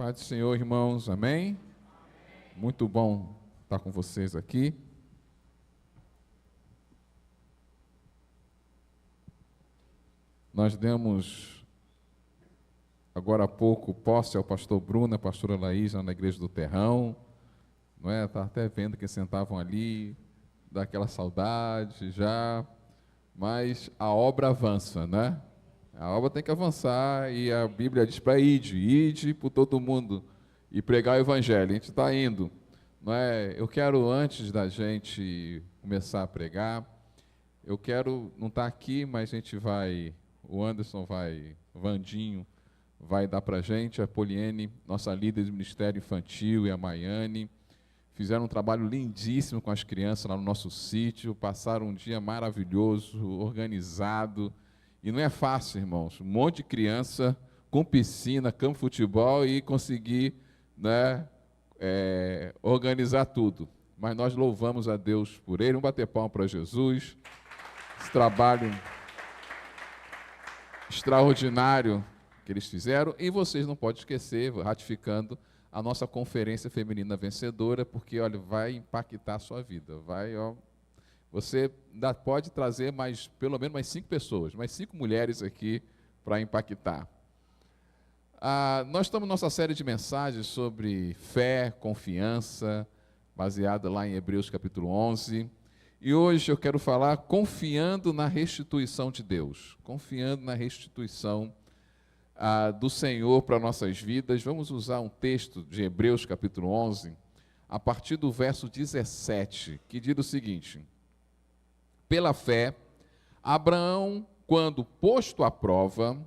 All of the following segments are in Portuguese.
Paz do Senhor, irmãos, amém? Muito bom estar com vocês aqui. Nós demos, agora há pouco, posse ao pastor Bruno, à pastora Laís, na Igreja do Terrão, não é? Estava até vendo que sentavam ali, dá aquela saudade já, mas a obra avança, né? A obra tem que avançar e a Bíblia diz para ide por todo mundo e pregar o Evangelho. A gente está indo, não é? Eu quero, antes da gente começar a pregar, eu quero, não está aqui, mas a gente vai, o Anderson vai, o Vandinho vai dar para a gente, a Poliene, nossa líder de Ministério Infantil, e a Maiane, fizeram um trabalho lindíssimo com as crianças lá no nosso sítio, passaram um dia maravilhoso, organizado. E não é fácil, irmãos, um monte de criança com piscina, campo de futebol e conseguir, né, organizar tudo. Mas nós louvamos a Deus por ele. Vamos bater palma para Jesus. Esse trabalho extraordinário que eles fizeram. E vocês não podem esquecer, ratificando, a nossa conferência feminina vencedora, porque, olha, vai impactar a sua vida. Vai, ó. Você ainda pode trazer pelo menos mais 5 pessoas, mais 5 mulheres aqui para impactar. Nós estamos nossa série de mensagens sobre fé, confiança, baseada lá em Hebreus capítulo 11. E hoje eu quero falar confiando na restituição de Deus, confiando na restituição do Senhor para nossas vidas. Vamos usar um texto de Hebreus capítulo 11, a partir do verso 17, que diz o seguinte: pela fé, Abraão, quando posto à prova,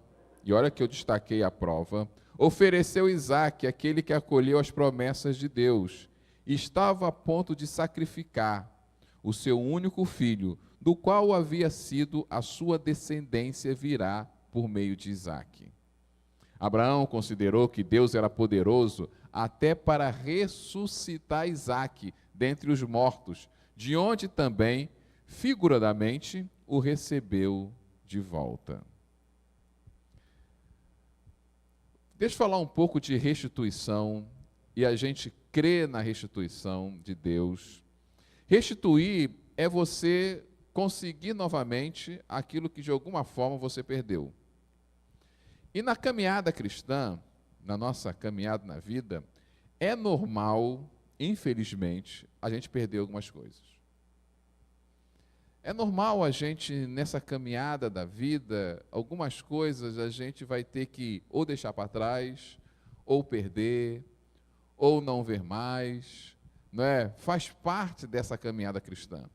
e olha que eu destaquei a prova, ofereceu Isaque, aquele que acolheu as promessas de Deus, e estava a ponto de sacrificar o seu único filho, do qual havia sido a sua descendência virá por meio de Isaque. Abraão considerou que Deus era poderoso até para ressuscitar Isaque dentre os mortos, de onde também figuradamente o recebeu de volta. Deixa eu falar um pouco de restituição, e a gente crê na restituição de Deus. Restituir é você conseguir novamente aquilo que de alguma forma você perdeu. E na caminhada cristã, na nossa caminhada na vida, é normal, infelizmente, a gente perder algumas coisas. É normal a gente, nessa caminhada da vida, algumas coisas a gente vai ter que ou deixar para trás, ou perder, ou não ver mais, não é? Faz parte dessa caminhada cristã.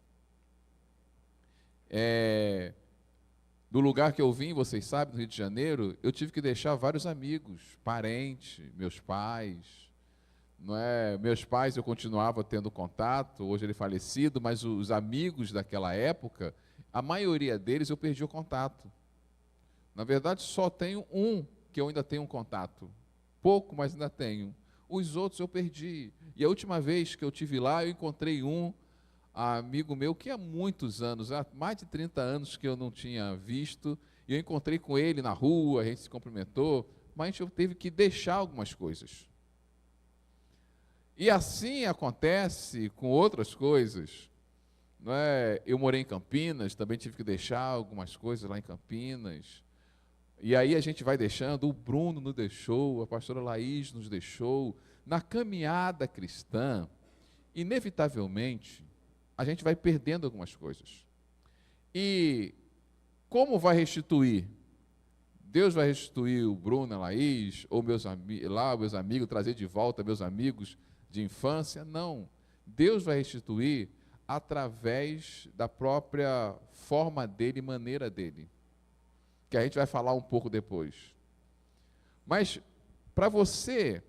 Do lugar que eu vim, vocês sabem, no Rio de Janeiro, eu tive que deixar vários amigos, parentes, meus pais. Não é? Meus pais eu continuava tendo contato, hoje ele é falecido, mas os amigos daquela época, a maioria deles eu perdi o contato. Na verdade, só tenho um que eu ainda tenho um contato. Pouco, mas ainda tenho. Os outros eu perdi. E a última vez que eu estive lá, eu encontrei um amigo meu que há muitos anos, há mais de 30 anos que eu não tinha visto, e eu encontrei com ele na rua, a gente se cumprimentou, mas eu teve que deixar algumas coisas. E assim acontece com outras coisas, não é? Eu morei em Campinas, também tive que deixar algumas coisas lá em Campinas, e aí a gente vai deixando, o Bruno nos deixou, a pastora Laís nos deixou. Na caminhada cristã, inevitavelmente, a gente vai perdendo algumas coisas. E como vai restituir? Deus vai restituir o Bruno, a Laís, ou meus amigos, trazer de volta meus amigos de infância? Não. Deus vai restituir através da própria forma dele, maneira dele, que a gente vai falar um pouco depois. Mas, para você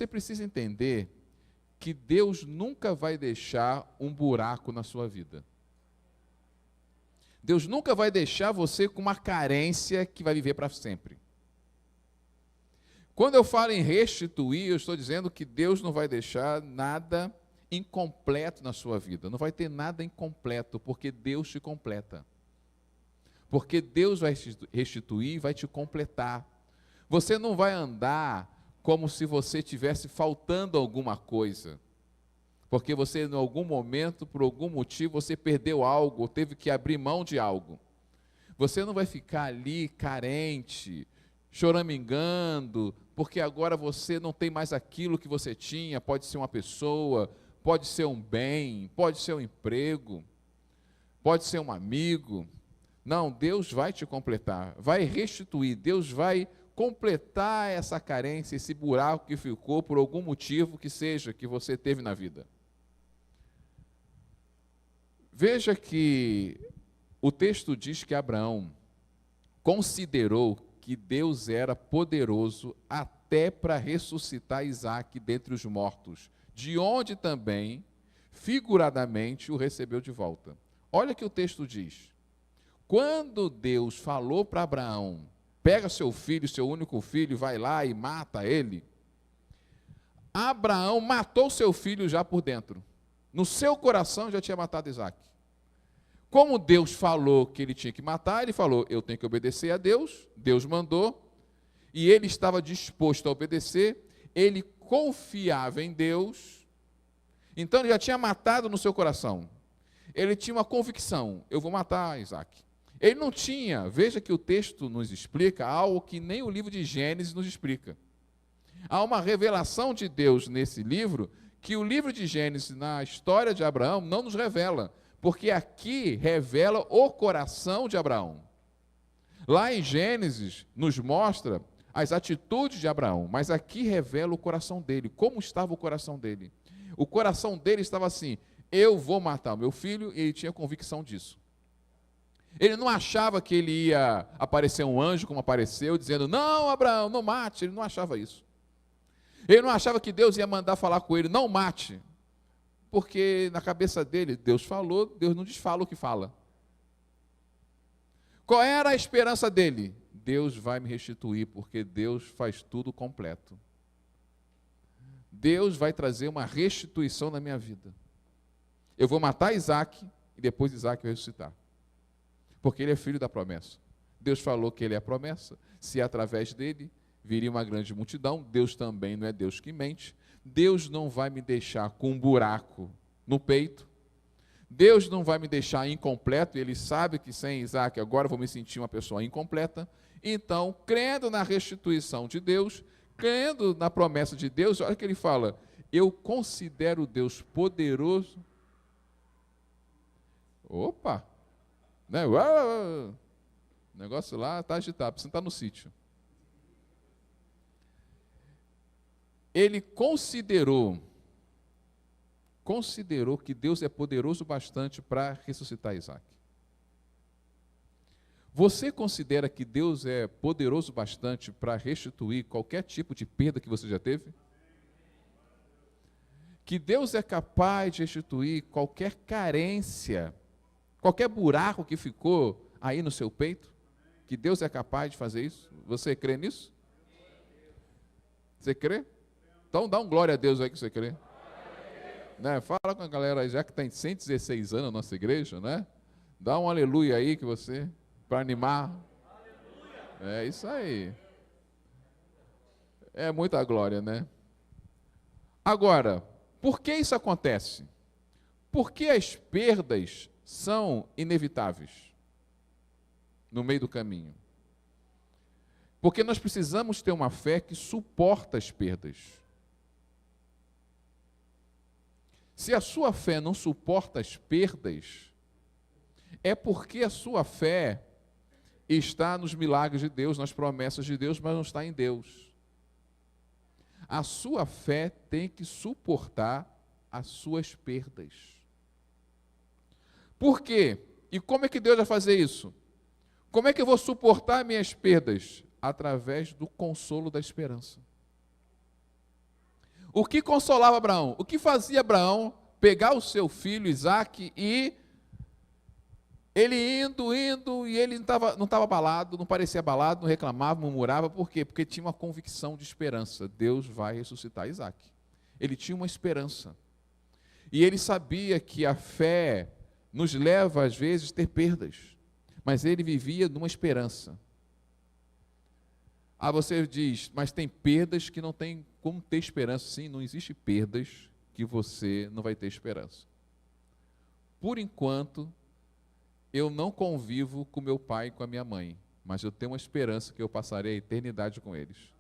precisa entender que Deus nunca vai deixar um buraco na sua vida. Deus nunca vai deixar você com uma carência que vai viver para sempre. Quando eu falo em restituir, eu estou dizendo que Deus não vai deixar nada incompleto na sua vida. Não vai ter nada incompleto, porque Deus te completa. Porque Deus vai restituir e vai te completar. Você não vai andar como se você tivesse faltando alguma coisa. Porque você, em algum momento, por algum motivo, você perdeu algo, ou teve que abrir mão de algo. Você não vai ficar ali carente, choramingando, porque agora você não tem mais aquilo que você tinha. Pode ser uma pessoa, pode ser um bem, pode ser um emprego, pode ser um amigo. Não, Deus vai te completar, vai restituir, Deus vai completar essa carência, esse buraco que ficou por algum motivo que seja que você teve na vida. Veja que o texto diz que Abraão considerou que Deus era poderoso até para ressuscitar Isaque dentre os mortos, de onde também, figuradamente, o recebeu de volta. Olha o que o texto diz. Quando Deus falou para Abraão, pega seu filho, seu único filho, vai lá e mata ele, Abraão matou seu filho já por dentro. No seu coração já tinha matado Isaque. Como Deus falou que ele tinha que matar, ele falou, eu tenho que obedecer a Deus, Deus mandou, e ele estava disposto a obedecer, ele confiava em Deus, então ele já tinha matado no seu coração. Ele tinha uma convicção, eu vou matar Isaque. Ele não tinha, veja que o texto nos explica algo que nem o livro de Gênesis nos explica. Há uma revelação de Deus nesse livro, que o livro de Gênesis, na história de Abraão, não nos revela. Porque aqui revela o coração de Abraão. Lá em Gênesis nos mostra as atitudes de Abraão, mas aqui revela o coração dele, como estava o coração dele. O coração dele estava assim, eu vou matar o meu filho, e ele tinha convicção disso. Ele não achava que ele ia aparecer um anjo, como apareceu, dizendo, não, Abraão, não mate, ele não achava isso. Ele não achava que Deus ia mandar falar com ele, não mate. Porque na cabeça dele, Deus falou, Deus não desfala o que fala. Qual era a esperança dele? Deus vai me restituir, porque Deus faz tudo completo. Deus vai trazer uma restituição na minha vida. Eu vou matar Isaque, e depois Isaque vai ressuscitar. Porque ele é filho da promessa. Deus falou que ele é a promessa. Se através dele viria uma grande multidão, Deus também não é Deus que mente. Deus não vai me deixar com um buraco no peito. Deus não vai me deixar incompleto. Ele sabe que sem Isaque agora eu vou me sentir uma pessoa incompleta. Então, crendo na restituição de Deus, crendo na promessa de Deus, olha que ele fala, eu considero Deus poderoso. Opa! Né? O negócio lá está agitado, precisa estar no sítio. Ele considerou que Deus é poderoso bastante para ressuscitar Isaque. Você considera que Deus é poderoso bastante para restituir qualquer tipo de perda que você já teve? Que Deus é capaz de restituir qualquer carência, qualquer buraco que ficou aí no seu peito? Que Deus é capaz de fazer isso? Você crê nisso? Você crê? Então dá um glória a Deus aí que você crê. Né? Fala com a galera aí, já que tem 116 anos a nossa igreja, né? Dá um aleluia aí que você, para animar. É isso aí. É muita glória, né? Agora, por que isso acontece? Por que as perdas são inevitáveis no meio do caminho? Porque nós precisamos ter uma fé que suporta as perdas. Se a sua fé não suporta as perdas, é porque a sua fé está nos milagres de Deus, nas promessas de Deus, mas não está em Deus. A sua fé tem que suportar as suas perdas. Por quê? E como é que Deus vai fazer isso? Como é que eu vou suportar minhas perdas? Através do consolo da esperança. O que consolava Abraão? O que fazia Abraão pegar o seu filho Isaque e ele indo, e ele não estava abalado, não parecia abalado, não reclamava, murmurava. Por quê? Porque tinha uma convicção de esperança. Deus vai ressuscitar Isaque. Ele tinha uma esperança. E ele sabia que a fé nos leva, às vezes, a ter perdas. Mas ele vivia numa esperança. Ah, você diz, mas tem perdas que não tem como ter esperança. Sim, não existe perdas que você não vai ter esperança. Por enquanto, eu não convivo com meu pai e com a minha mãe, mas eu tenho uma esperança que eu passarei a eternidade com eles.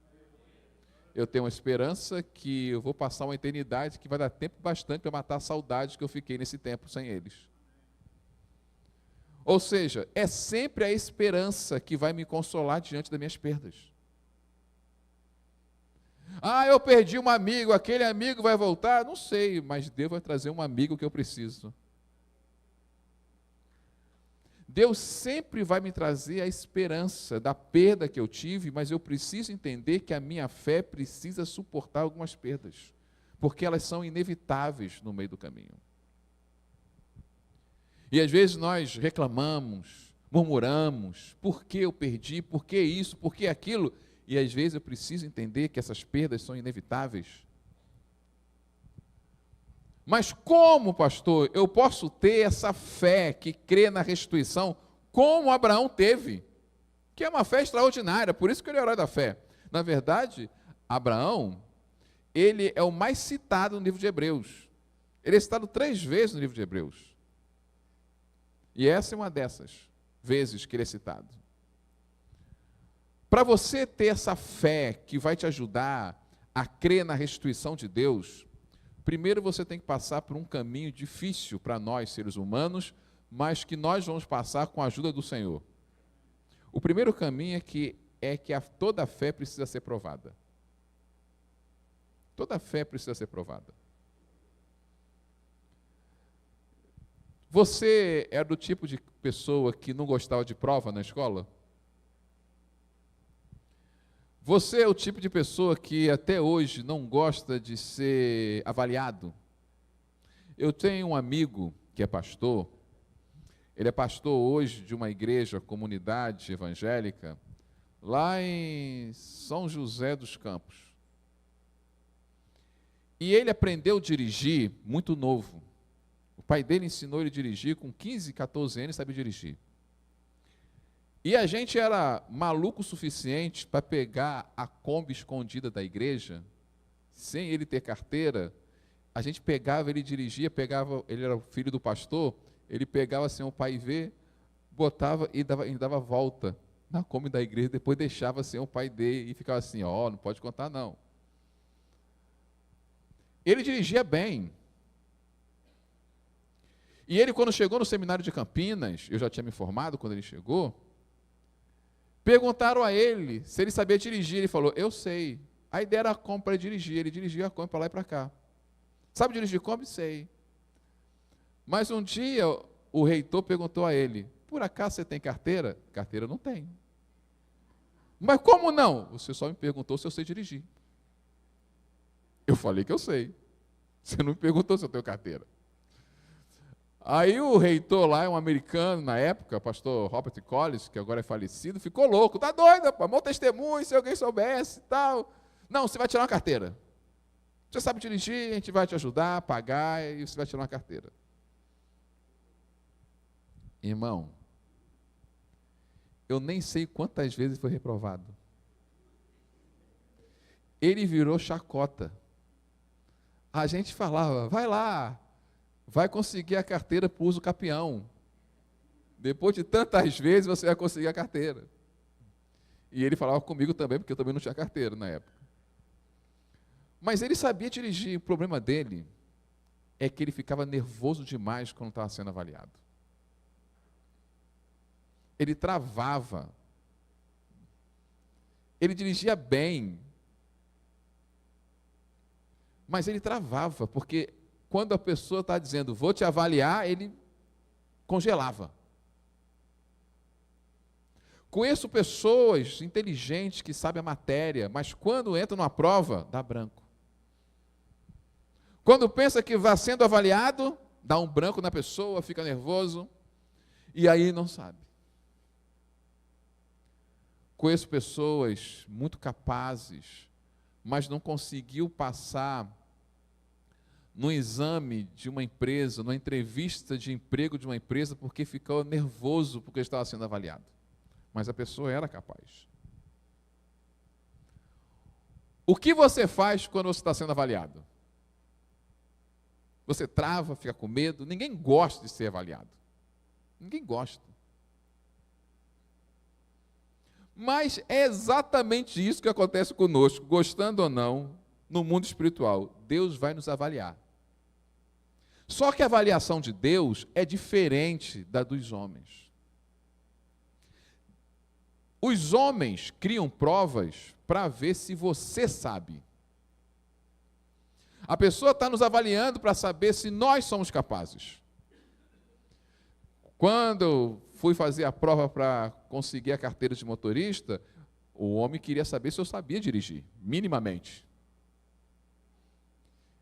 Eu tenho uma esperança que eu vou passar uma eternidade que vai dar tempo bastante para matar a saudade que eu fiquei nesse tempo sem eles. Ou seja, é sempre a esperança que vai me consolar diante das minhas perdas. Ah, eu perdi um amigo, aquele amigo vai voltar? Não sei, mas Deus vai trazer um amigo que eu preciso. Deus sempre vai me trazer a esperança da perda que eu tive, mas eu preciso entender que a minha fé precisa suportar algumas perdas, porque elas são inevitáveis no meio do caminho. E às vezes nós reclamamos, murmuramos, por que eu perdi, por que isso, por que aquilo, e às vezes eu preciso entender que essas perdas são inevitáveis. Mas como, pastor, eu posso ter essa fé que crê na restituição, como Abraão teve? Que é uma fé extraordinária, por isso que ele é o herói da fé. Na verdade, Abraão, ele é o mais citado no livro de Hebreus. Ele é citado 3 vezes no livro de Hebreus. E essa é uma dessas vezes que ele é citado. Para você ter essa fé que vai te ajudar a crer na restituição de Deus, primeiro você tem que passar por um caminho difícil para nós, seres humanos, mas que nós vamos passar com a ajuda do Senhor. O primeiro caminho é que toda fé precisa ser provada. Toda fé precisa ser provada. Você é do tipo de pessoa que não gostava de prova na escola? Você é o tipo de pessoa que até hoje não gosta de ser avaliado? Eu tenho um amigo que é pastor, ele é pastor hoje de uma igreja, comunidade evangélica, lá em São José dos Campos. E ele aprendeu a dirigir muito novo. O pai dele ensinou ele a dirigir, com 15, 14 anos, sabia dirigir. E a gente era maluco o suficiente para pegar a Kombi escondida da igreja, sem ele ter carteira. A gente pegava, ele dirigia, ele era o filho do pastor, ele pegava assim o pai ver, botava e dava volta na Kombi da igreja, depois deixava assim o pai dele e ficava assim, não pode contar não. Ele dirigia bem. E ele, quando chegou no seminário de Campinas, eu já tinha me formado quando ele chegou, perguntaram a ele se ele sabia dirigir. Ele falou, eu sei. A ideia era a Kombi para dirigir. Ele dirigia a Kombi para lá e para cá. Sabe dirigir Kombi? Sei. Mas um dia o reitor perguntou a ele, por acaso você tem carteira? Carteira não tem. Mas como não? Você só me perguntou se eu sei dirigir. Eu falei que eu sei. Você não me perguntou se eu tenho carteira. Aí o reitor lá, um americano na época, pastor Robert Collins, que agora é falecido, ficou louco. Tá doido, rapaz, mau testemunho, se alguém soubesse e tal. Não, você vai tirar uma carteira. Você sabe dirigir, a gente vai te ajudar a pagar e você vai tirar uma carteira. Irmão, eu nem sei quantas vezes foi reprovado. Ele virou chacota. A gente falava, vai lá, vai conseguir a carteira para uso capião. Depois de tantas vezes você vai conseguir a carteira. E ele falava comigo também, porque eu também não tinha carteira na época. Mas ele sabia dirigir. O problema dele é que ele ficava nervoso demais quando estava sendo avaliado. Ele travava. Ele dirigia bem. Mas ele travava, porque quando a pessoa está dizendo, vou te avaliar, ele congelava. Conheço pessoas inteligentes que sabem a matéria, mas quando entra numa prova, dá branco. Quando pensa que vai sendo avaliado, dá um branco na pessoa, fica nervoso, e aí não sabe. Conheço pessoas muito capazes, mas não conseguiu passar no exame de uma empresa, numa entrevista de emprego de uma empresa, porque ficou nervoso porque estava sendo avaliado. Mas a pessoa era capaz. O que você faz quando você está sendo avaliado? Você trava, fica com medo. Ninguém gosta de ser avaliado. Ninguém gosta. Mas é exatamente isso que acontece conosco, gostando ou não, no mundo espiritual. Deus vai nos avaliar. Só que a avaliação de Deus é diferente da dos homens. Os homens criam provas para ver se você sabe. A pessoa está nos avaliando para saber se nós somos capazes. Quando eu fui fazer a prova para conseguir a carteira de motorista, o homem queria saber se eu sabia dirigir, minimamente.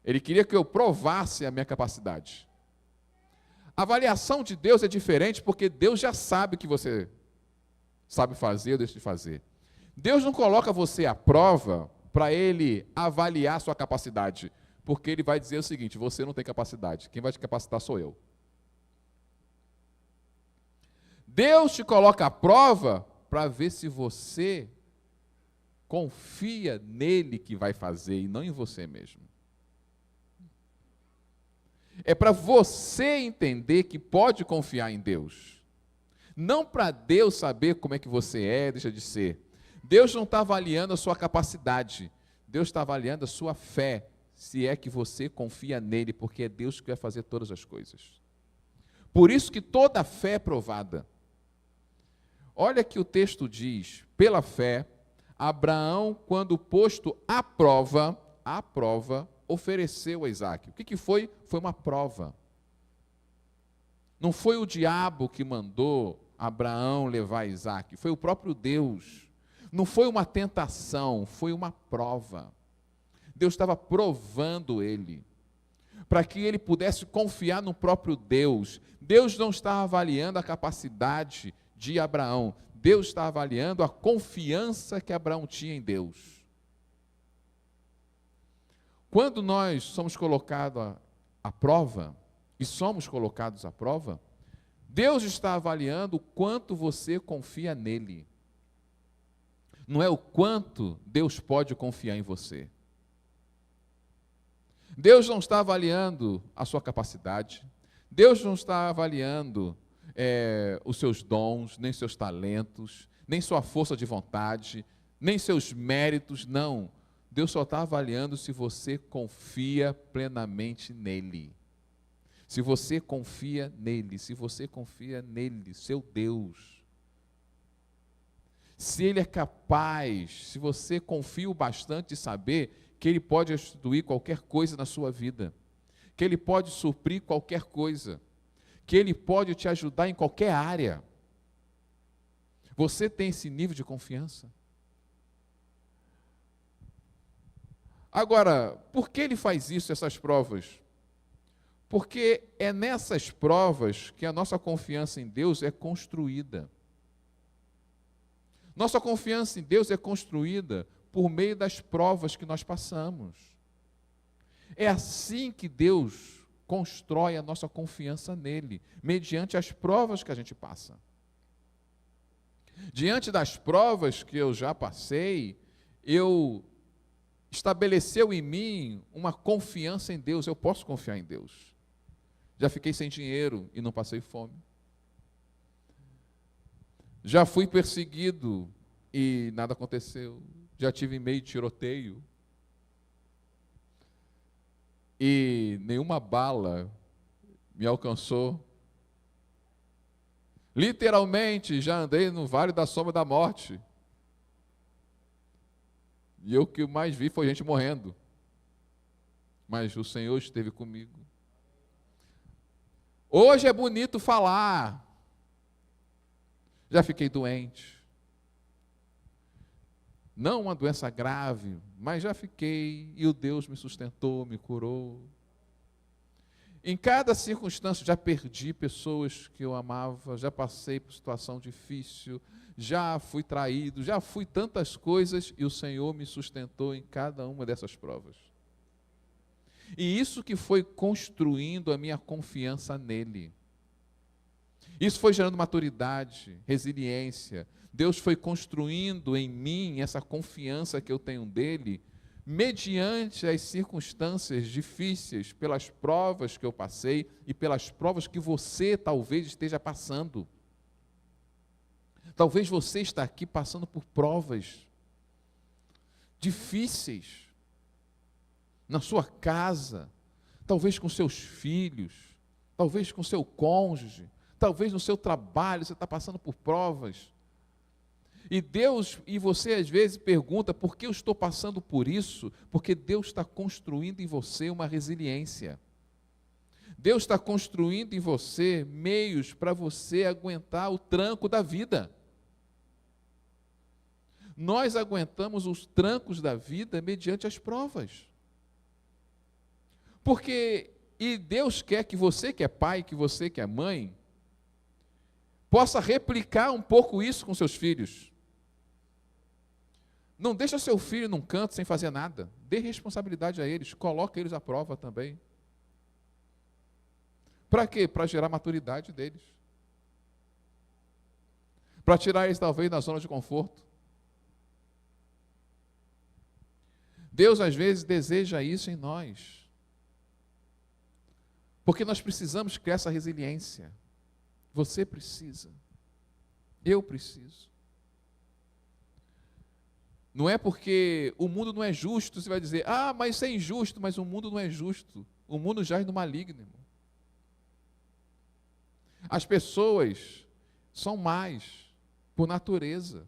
Ele queria que eu provasse a minha capacidade. A avaliação de Deus é diferente porque Deus já sabe que você sabe fazer ou deixa de fazer. Deus não coloca você à prova para Ele avaliar a sua capacidade, porque Ele vai dizer o seguinte: você não tem capacidade, quem vai te capacitar sou eu. Deus te coloca à prova para ver se você confia nele que vai fazer e não em você mesmo. É para você entender que pode confiar em Deus. Não para Deus saber como é que você é, deixa de ser. Deus não está avaliando a sua capacidade. Deus está avaliando a sua fé, se é que você confia nele, porque é Deus que vai fazer todas as coisas. Por isso que toda fé é provada. Olha que o texto diz: pela fé, Abraão, quando posto à prova, ofereceu a Isaque. O que foi? Foi uma prova. Não foi o diabo que mandou Abraão levar Isaque, foi o próprio Deus. Não foi uma tentação, foi uma prova. Deus estava provando ele, para que ele pudesse confiar no próprio Deus. Deus não está avaliando a capacidade de Abraão, Deus está avaliando a confiança que Abraão tinha em Deus. Quando nós somos colocados à prova, e somos colocados à prova, Deus está avaliando o quanto você confia nele. Não é o quanto Deus pode confiar em você. Deus não está avaliando a sua capacidade, Deus não está avaliando os seus dons, nem seus talentos, nem sua força de vontade, nem seus méritos, não. Deus só está avaliando se você confia plenamente nele. Se você confia nele, seu Deus. Se ele é capaz, se você confia o bastante de saber que ele pode restituir qualquer coisa na sua vida, que ele pode suprir qualquer coisa, que ele pode te ajudar em qualquer área. Você tem esse nível de confiança? Agora, por que ele faz isso, essas provas? Porque é nessas provas que a nossa confiança em Deus é construída. Nossa confiança em Deus é construída por meio das provas que nós passamos. É assim que Deus constrói a nossa confiança nele, mediante as provas que a gente passa. Diante das provas que eu já passei, estabeleceu em mim uma confiança em Deus. Eu posso confiar em Deus. Já fiquei sem dinheiro e não passei fome. Já fui perseguido e nada aconteceu. Já tive meio tiroteio e nenhuma bala me alcançou. Literalmente, já andei no vale da sombra da morte. E o que mais vi foi gente morrendo. Mas o Senhor esteve comigo. Hoje é bonito falar. Já fiquei doente. Não uma doença grave, mas já fiquei, e o Deus me sustentou, me curou. Em cada circunstância, já perdi pessoas que eu amava, já passei por situação difícil, já fui traído, já fui tantas coisas, e o Senhor me sustentou em cada uma dessas provas. E isso que foi construindo a minha confiança nele. Isso foi gerando maturidade, resiliência. Deus foi construindo em mim essa confiança que eu tenho dele, mediante as circunstâncias difíceis, pelas provas que eu passei e pelas provas que você talvez esteja passando. Talvez você está aqui passando por provas difíceis na sua casa, talvez com seus filhos, talvez com seu cônjuge, talvez no seu trabalho você está passando por provas. E Deus, e você às vezes pergunta, por que eu estou passando por isso? Porque Deus está construindo em você uma resiliência. Deus está construindo em você meios para você aguentar o tranco da vida. Nós aguentamos os trancos da vida mediante as provas. E Deus quer que você que é pai, que você que é mãe, possa replicar um pouco isso com seus filhos. Não deixa seu filho num canto sem fazer nada. Dê responsabilidade a eles, coloque eles à prova também. Para quê? Para gerar maturidade deles. Para tirar eles talvez da zona de conforto. Deus às vezes deseja isso em nós. Porque nós precisamos criar essa resiliência. Você precisa. Eu preciso. Não é porque o mundo não é justo, você vai dizer, mas isso é injusto, mas o mundo não é justo. O mundo jaz no maligno, irmão. As pessoas são más por natureza,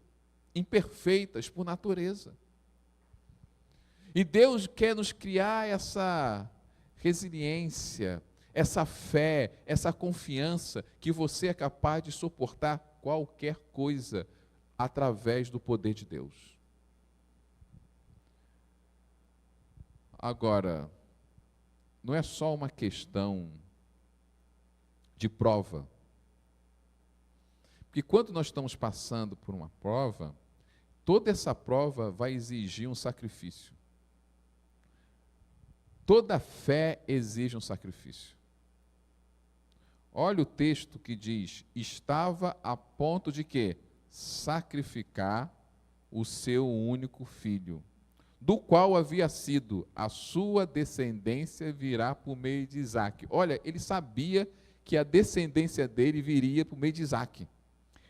imperfeitas por natureza. E Deus quer nos criar essa resiliência, essa fé, essa confiança que você é capaz de suportar qualquer coisa através do poder de Deus. Agora, não é só uma questão de prova. Porque quando nós estamos passando por uma prova, toda essa prova vai exigir um sacrifício. Toda fé exige um sacrifício. Olha o texto que diz, estava a ponto de quê? Sacrificar o seu único filho, do qual havia sido, a sua descendência virá por meio de Isaque. Olha, ele sabia que a descendência dele viria por meio de Isaque.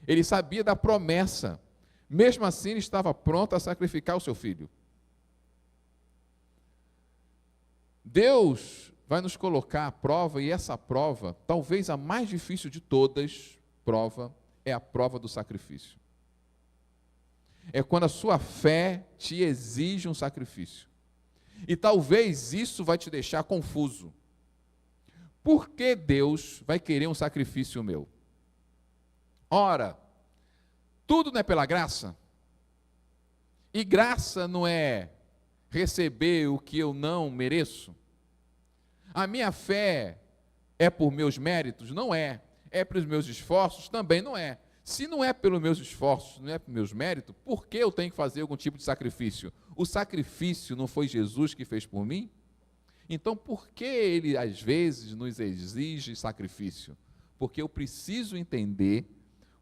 Ele sabia da promessa. Mesmo assim, ele estava pronto a sacrificar o seu filho. Deus vai nos colocar à prova, e essa prova, talvez a mais difícil de todas, é a prova do sacrifício. É quando a sua fé te exige um sacrifício. E talvez isso vai te deixar confuso. Por que Deus vai querer um sacrifício meu? Ora, tudo não é pela graça? E graça não é receber o que eu não mereço? A minha fé é por meus méritos? Não é. É pelos meus esforços? Também não é. Se não é pelos meus esforços, não é pelos meus méritos, por que eu tenho que fazer algum tipo de sacrifício? O sacrifício não foi Jesus que fez por mim? Então, por que ele, às vezes, nos exige sacrifício? Porque eu preciso entender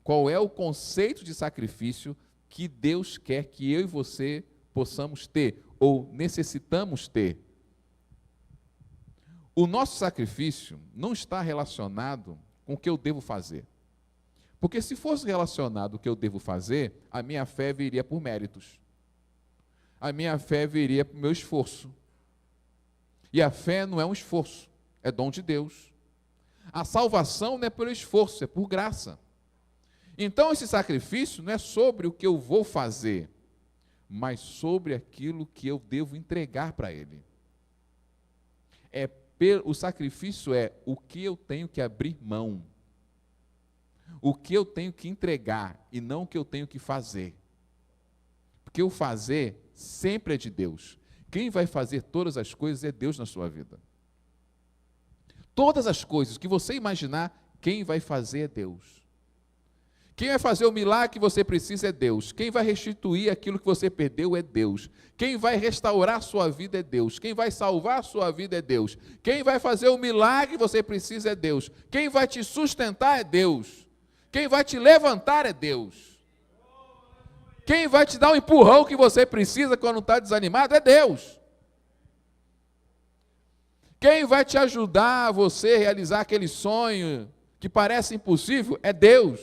qual é o conceito de sacrifício que Deus quer que eu e você possamos ter, ou necessitamos ter. O nosso sacrifício não está relacionado com o que eu devo fazer. Porque se fosse relacionado ao que eu devo fazer, a minha fé viria por méritos. A minha fé viria por meu esforço. E a fé não é um esforço, é dom de Deus. A salvação não é pelo esforço, é por graça. Então esse sacrifício não é sobre o que eu vou fazer, mas sobre aquilo que eu devo entregar para Ele. O sacrifício é o que eu tenho que abrir mão. O que eu tenho que entregar e não o que eu tenho que fazer. Porque o fazer sempre é de Deus. Quem vai fazer todas as coisas é Deus na sua vida. Todas as coisas que você imaginar, quem vai fazer é Deus. Quem vai fazer o milagre que você precisa é Deus. Quem vai restituir aquilo que você perdeu é Deus. Quem vai restaurar a sua vida é Deus. Quem vai salvar a sua vida é Deus. Quem vai fazer o milagre que você precisa é Deus. Quem vai te sustentar é Deus. Quem vai te levantar é Deus. Quem vai te dar o empurrão que você precisa quando está desanimado é Deus. Quem vai te ajudar a você realizar aquele sonho que parece impossível é Deus.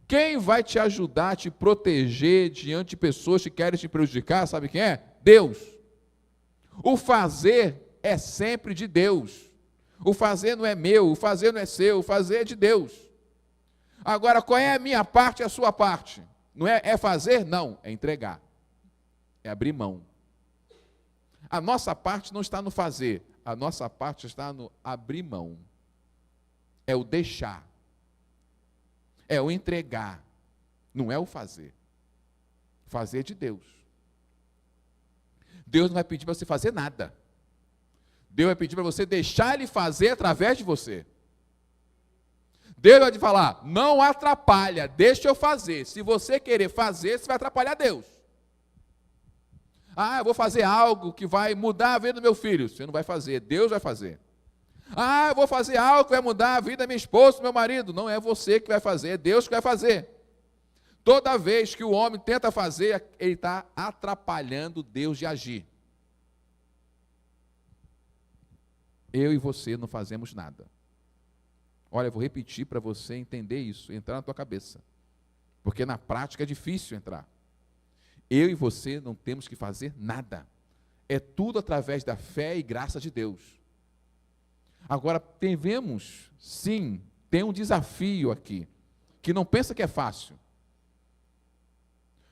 Quem vai te ajudar a te proteger diante de pessoas que querem te prejudicar, sabe quem é? Deus. O fazer é sempre de Deus. O fazer não é meu, o fazer não é seu, o fazer é de Deus. Agora, qual é a minha parte e a sua parte? Não é fazer? Não, é entregar. É abrir mão. A nossa parte não está no fazer, a nossa parte está no abrir mão. É o deixar. É o entregar. Não é o fazer. Fazer é de Deus. Deus não vai pedir para você fazer nada. Deus vai pedir para você deixar Ele fazer através de você. Deus vai te falar, não atrapalha, deixa eu fazer. Se você querer fazer, você vai atrapalhar Deus. Eu vou fazer algo que vai mudar a vida do meu filho. Você não vai fazer, Deus vai fazer. Eu vou fazer algo que vai mudar a vida da minha esposa, do meu marido. Não é você que vai fazer, é Deus que vai fazer. Toda vez que o homem tenta fazer, ele está atrapalhando Deus de agir. Eu e você não fazemos nada. Olha, eu vou repetir para você entender isso, entrar na tua cabeça. Porque na prática é difícil entrar. Eu e você não temos que fazer nada. É tudo através da fé e graça de Deus. Agora, devemos, sim, tem um desafio aqui, que não pensa que é fácil.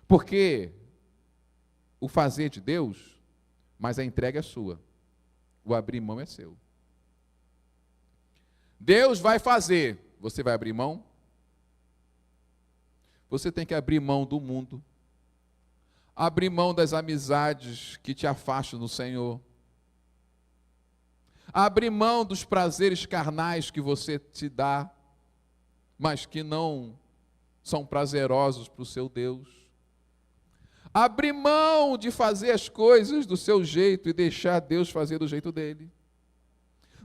Porque o fazer é de Deus, mas a entrega é sua. O abrir mão é seu. Deus vai fazer, você vai abrir mão? Você tem que abrir mão do mundo. Abrir mão das amizades que te afastam do Senhor. Abrir mão dos prazeres carnais que você te dá, mas que não são prazerosos para o seu Deus. Abrir mão de fazer as coisas do seu jeito e deixar Deus fazer do jeito dele.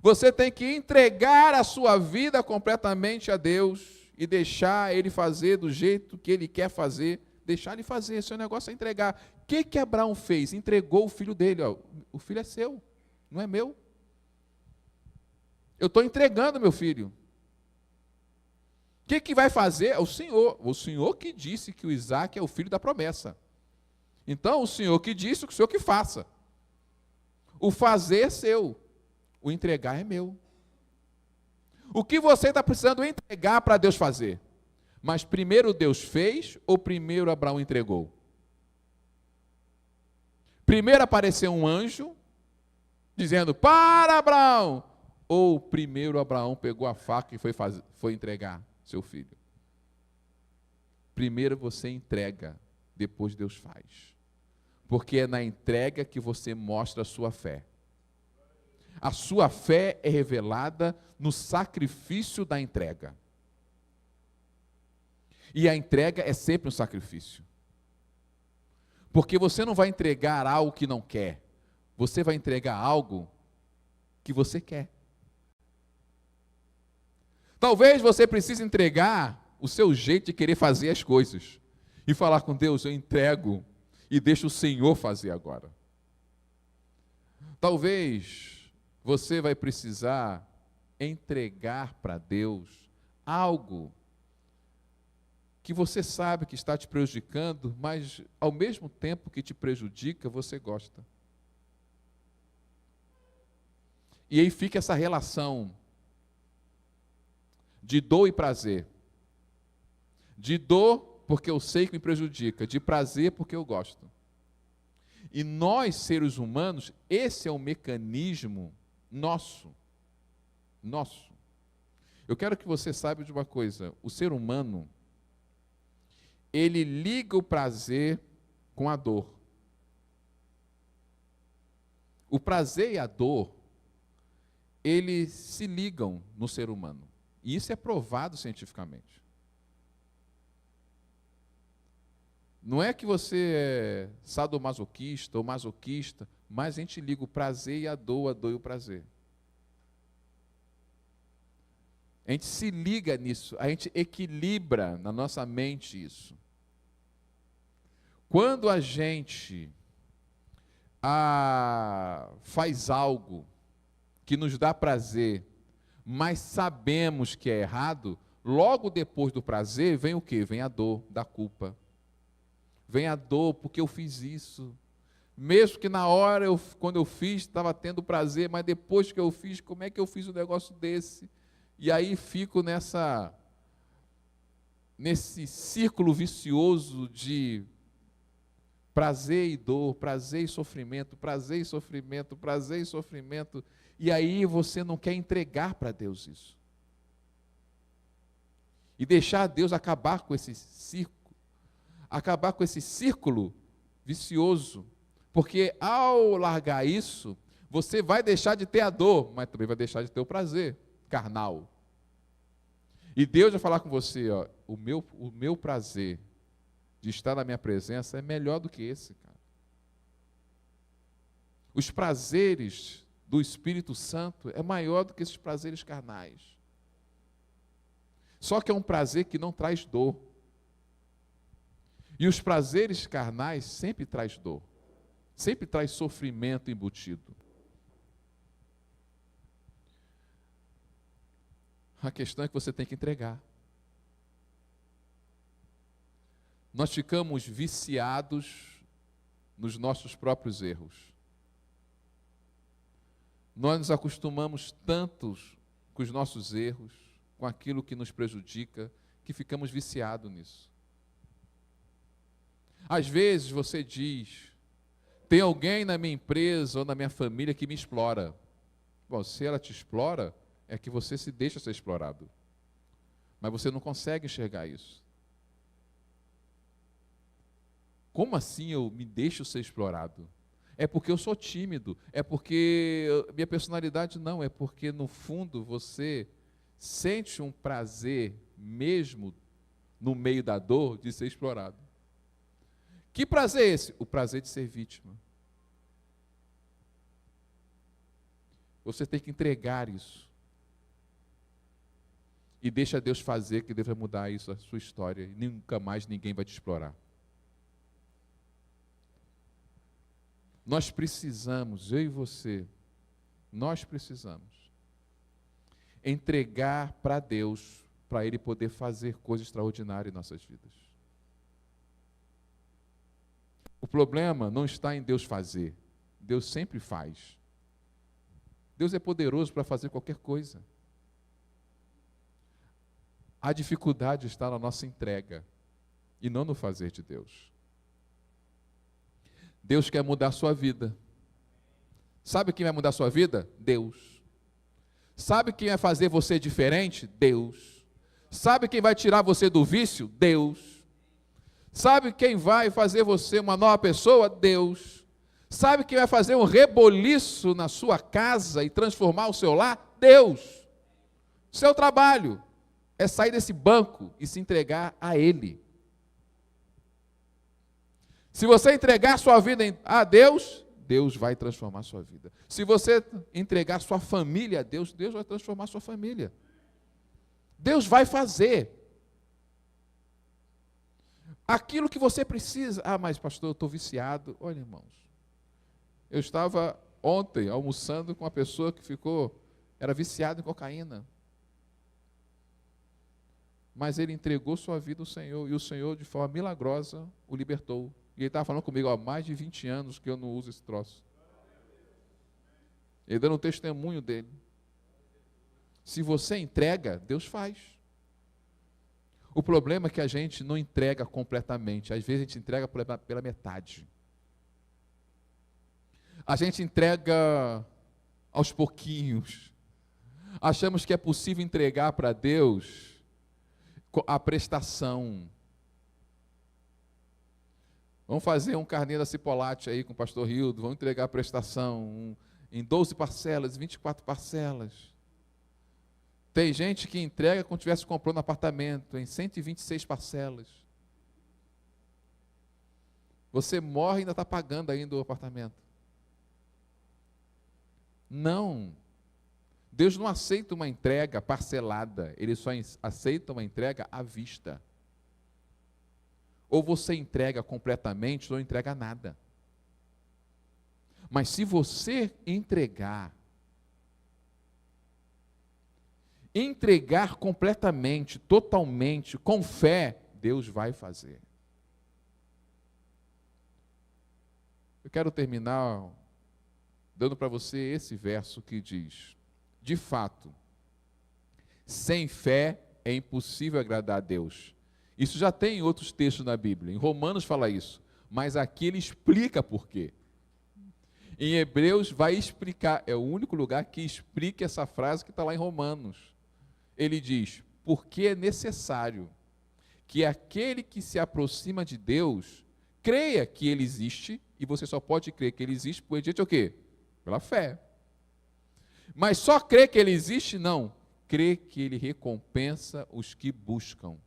Você tem que entregar a sua vida completamente a Deus e deixar Ele fazer do jeito que Ele quer fazer. Deixar Ele fazer, seu negócio é entregar. O que Abraão fez? Entregou o filho dele. O filho é seu, não é meu. Eu estou entregando meu filho. O que vai fazer? É o Senhor. O Senhor que disse que o Isaac é o filho da promessa. Então, o Senhor que disse, o Senhor que faça. O fazer é seu. O entregar é meu. O que você está precisando entregar para Deus fazer? Mas primeiro Deus fez ou primeiro Abraão entregou? Primeiro apareceu um anjo dizendo, para Abraão! Ou primeiro Abraão pegou a faca e foi entregar seu filho? Primeiro você entrega, depois Deus faz. Porque é na entrega que você mostra a sua fé. A sua fé é revelada no sacrifício da entrega. E a entrega é sempre um sacrifício. Porque você não vai entregar algo que não quer. Você vai entregar algo que você quer. Talvez você precise entregar o seu jeito de querer fazer as coisas. E falar com Deus, eu entrego e deixo o Senhor fazer agora. Talvez você vai precisar entregar para Deus algo que você sabe que está te prejudicando, mas ao mesmo tempo que te prejudica, você gosta. E aí fica essa relação de dor e prazer. De dor porque eu sei que me prejudica, de prazer porque eu gosto. E nós, seres humanos, esse é o mecanismo nosso. Eu quero que você saiba de uma coisa, o ser humano, ele liga o prazer com a dor. O prazer e a dor, eles se ligam no ser humano. E isso é provado cientificamente. Não é que você é sadomasoquista ou masoquista, mas a gente liga o prazer e a dor e o prazer. A gente se liga nisso, a gente equilibra na nossa mente isso. Quando a gente faz algo que nos dá prazer, mas sabemos que é errado, logo depois do prazer vem o quê? Vem a dor da culpa. Vem a dor porque eu fiz isso. Mesmo que na hora, quando eu fiz, estava tendo prazer, mas depois que eu fiz, como é que eu fiz um negócio desse? E aí fico nesse círculo vicioso de prazer e dor, prazer e sofrimento, prazer e sofrimento, prazer e sofrimento. E aí você não quer entregar para Deus isso. E deixar Deus acabar com esse círculo vicioso. Porque ao largar isso, você vai deixar de ter a dor, mas também vai deixar de ter o prazer carnal. E Deus vai falar com você, ó, o meu prazer de estar na minha presença é melhor do que esse, cara. Os prazeres do Espírito Santo é maior do que esses prazeres carnais. Só que é um prazer que não traz dor. E os prazeres carnais sempre traz dor. Sempre traz sofrimento embutido. A questão é que você tem que entregar. Nós ficamos viciados nos nossos próprios erros. Nós nos acostumamos tantos com os nossos erros, com aquilo que nos prejudica, que ficamos viciados nisso. Às vezes você diz, tem alguém na minha empresa ou na minha família que me explora. Bom, se ela te explora, é que você se deixa ser explorado. Mas você não consegue enxergar isso. Como assim eu me deixo ser explorado? É porque eu sou tímido, é porque minha personalidade não, é porque no fundo você sente um prazer mesmo no meio da dor de ser explorado. Que prazer é esse? O prazer de ser vítima. Você tem que entregar isso. E deixa Deus fazer, que Deus vai mudar isso, a sua história. E nunca mais ninguém vai te explorar. Nós precisamos, eu e você, nós precisamos entregar para Deus, para Ele poder fazer coisas extraordinárias em nossas vidas. O problema não está em Deus fazer. Deus sempre faz. Deus é poderoso para fazer qualquer coisa. A dificuldade está na nossa entrega e não no fazer de Deus. Deus quer mudar a sua vida. Sabe quem vai mudar a sua vida? Deus. Sabe quem vai fazer você diferente? Deus. Sabe quem vai tirar você do vício? Deus. Sabe quem vai fazer você uma nova pessoa? Deus. Sabe quem vai fazer um reboliço na sua casa e transformar o seu lar? Deus. Seu trabalho é sair desse banco e se entregar a Ele. Se você entregar sua vida a Deus, Deus vai transformar sua vida. Se você entregar sua família a Deus, Deus vai transformar sua família. Deus vai fazer aquilo que você precisa. Ah, mas pastor, eu estou viciado. Olha, irmãos, eu estava ontem almoçando com uma pessoa que era viciada em cocaína. Mas ele entregou sua vida ao Senhor, e o Senhor, de forma milagrosa, o libertou. E ele estava falando comigo há mais de 20 anos que eu não uso esse troço. Ele dando um testemunho dele. Se você entrega, Deus faz. O problema é que a gente não entrega completamente. Às vezes a gente entrega pela metade. A gente entrega aos pouquinhos. Achamos que é possível entregar para Deus a prestação. Vamos fazer um carneiro da Cipolate aí com o pastor Hildo, vamos entregar a prestação em 12 parcelas, 24 parcelas. Tem gente que entrega como se estivesse comprando um apartamento em 126 parcelas. Você morre e ainda está pagando ainda o apartamento. Não. Deus não aceita uma entrega parcelada, Ele só aceita uma entrega à vista. Ou você entrega completamente, ou não entrega nada. Mas se você entregar, entregar completamente, totalmente, com fé, Deus vai fazer. Eu quero terminar dando para você esse verso que diz: de fato, sem fé é impossível agradar a Deus. Isso já tem em outros textos na Bíblia. Em Romanos fala isso, mas aqui ele explica por quê. Em Hebreus vai explicar, é o único lugar que explica essa frase que está lá em Romanos. Ele diz: porque é necessário que aquele que se aproxima de Deus creia que ele existe, e você só pode crer que ele existe por mediante o quê? Pela fé. Mas só crer que ele existe? Não. Crer que ele recompensa os que buscam.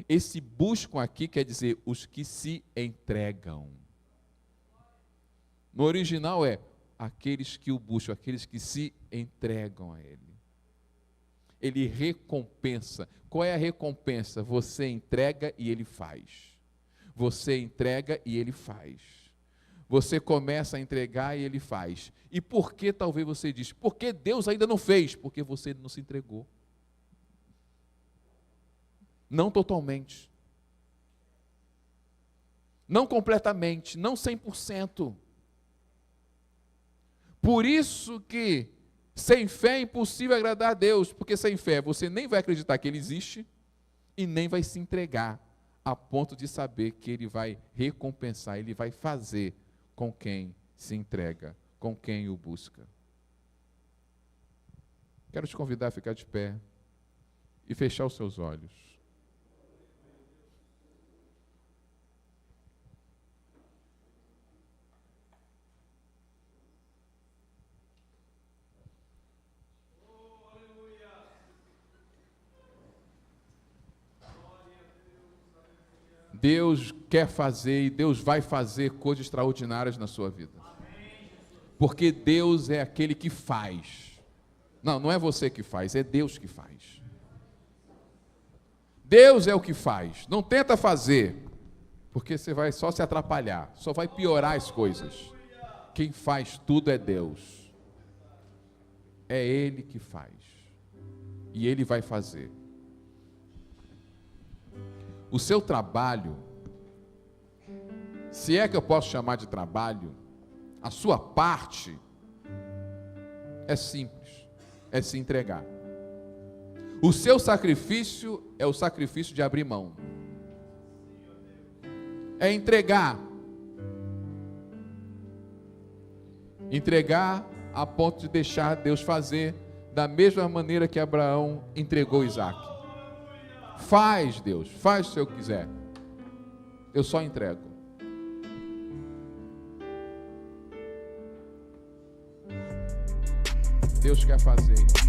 Esse buscam aqui quer dizer os que se entregam. No original é aqueles que o buscam, aqueles que se entregam a ele. Ele recompensa. Qual é a recompensa? Você entrega e ele faz. Você entrega e ele faz. Você começa a entregar e ele faz. E por que talvez você diz? Porque Deus ainda não fez? Porque você não se entregou. Não totalmente. Não completamente, não 100%. Por isso que sem fé é impossível agradar a Deus, porque sem fé você nem vai acreditar que ele existe e nem vai se entregar a ponto de saber que ele vai recompensar, ele vai fazer com quem se entrega, com quem o busca. Quero te convidar a ficar de pé e fechar os seus olhos. Deus quer fazer e Deus vai fazer coisas extraordinárias na sua vida. Porque Deus é aquele que faz. Não, não é você que faz, é Deus que faz. Deus é o que faz. Não tenta fazer, porque você vai só se atrapalhar, só vai piorar as coisas. Quem faz tudo é Deus. É Ele que faz. E Ele vai fazer. O seu trabalho, se é que eu posso chamar de trabalho, a sua parte é simples, é se entregar. O seu sacrifício é o sacrifício de abrir mão. É entregar. Entregar a ponto de deixar Deus fazer da mesma maneira que Abraão entregou Isaque. Faz, Deus, faz se eu quiser. Eu só entrego. Deus quer fazer.